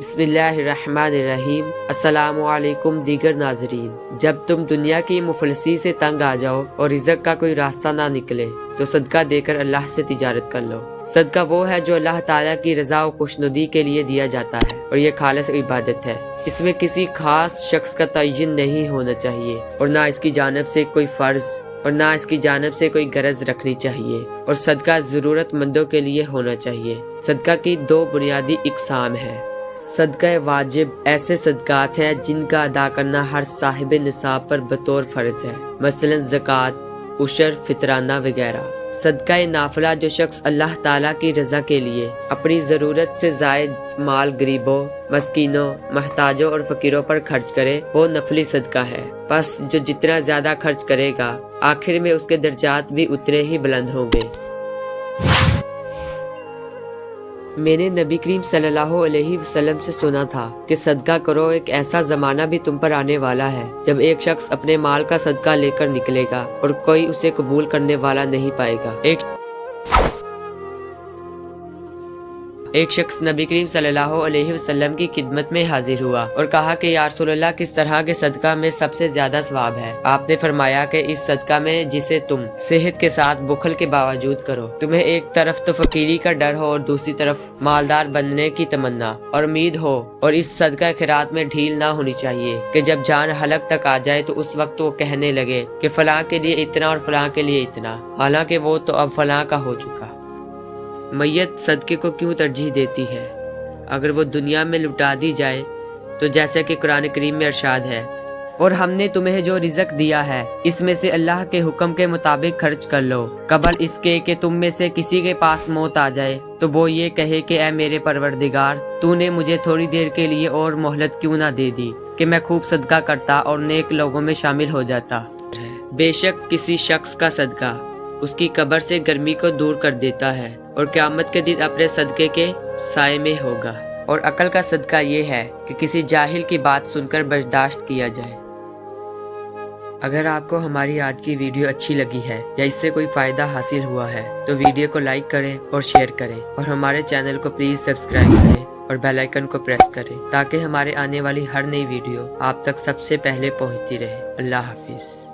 बिस्मिल्लाहिर्रहमानिर्रहीम। अस्सलामुअलैकुम दीगर नाजरीन। जब तुम दुनिया की मुफलसी से तंग आ जाओ और रिज़्क़ का कोई रास्ता ना निकले तो सदका देकर अल्लाह से तिजारत कर लो। सदका वो है जो अल्लाह ताला की रज़ा और खुशनुदी के लिए दिया जाता है और ये खालिस इबादत है। इसमें किसी खास शख्स का तयन नहीं होना चाहिए और ना इसकी जानिब से कोई फ़र्ज और ना इसकी जानिब से कोई गरज रखनी चाहिए और सदका ज़रूरतमंदों के लिए होना चाहिए। सदका की दो बुनियादी इकसाम है। सदका वाजिब ऐसे सदकात है जिनका अदा करना हर साहिब निसाब पर बतौर फ़र्ज है, मसलन ज़कात, उशर, फितराना वगैरह। सदका नाफिला जो शख्स अल्लाह ताला की रज़ा के लिए अपनी ज़रूरत से ज़ायद माल गरीबों, मस्कीनों, महताजों और फ़कीरों पर खर्च करे वो नफली सदका है। बस जो जितना ज़्यादा खर्च करेगा आखिर में उसके दर्जात भी उतने ही बुलंद होंगे। मैंने नबी करीम सल्लल्लाहु अलैहि वसल्लम से सुना था कि सदका करो, एक ऐसा ज़माना भी तुम पर आने वाला है जब एक शख्स अपने माल का सदका लेकर निकलेगा और कोई उसे कबूल करने वाला नहीं पाएगा। एक शख्स नबी करीम सल्लल्लाहु अलैहि वसल्लम की खिदमत में हाजिर हुआ और कहा कि या रसूलल्लाह, किस तरह के सदका में सबसे ज्यादा सवाब है? आपने फरमाया कि इस सदका में जिसे तुम सेहत के साथ बुखल के बावजूद करो। तुम्हें एक तरफ तो फकीरी का डर हो और दूसरी तरफ मालदार बनने की तमन्ना और उम्मीद हो, और इस सदका खैरात में ढील ना होनी चाहिए कि जब जान हलक तक आ जाए तो उस वक्त वो कहने लगे कि फलां के लिए इतना और फलां के लिए इतना, हालांकि वो तो अब फलां का हो चुका। मैयत सदके को क्यों तरजीह देती है? अगर वो दुनिया में लुटा दी जाए तो जैसे कि कुरान करीम में इरशाद है, और हमने तुम्हें जो रिज़्क़ दिया है इसमें से अल्लाह के हुक्म के मुताबिक खर्च कर लो, कबल इसके कि तुम में से किसी के पास मौत आ जाए तो वो ये कहे कि ऐ मेरे परवरदिगार, तूने मुझे थोड़ी देर के लिए और मोहलत क्यों ना दे दी कि मैं खूब सदका करता और नेक लोगों में शामिल हो जाता। बेशक किसी शख्स का सदका उसकी कब्र से गर्मी को दूर कर देता है और क़यामत के दिन अपने सदके के साए में होगा। और अकल का सदका ये है कि किसी जाहिल की बात सुनकर बर्दाश्त किया जाए। अगर आपको हमारी आज की वीडियो अच्छी लगी है या इससे कोई फ़ायदा हासिल हुआ है तो वीडियो को लाइक करें और शेयर करें और हमारे चैनल को प्लीज़ सब्सक्राइब करें और बेल आइकन को प्रेस करें ताकि हमारे आने वाली हर नई वीडियो आप तक सबसे पहले पहुंचती रहे। अल्लाह हाफिज़।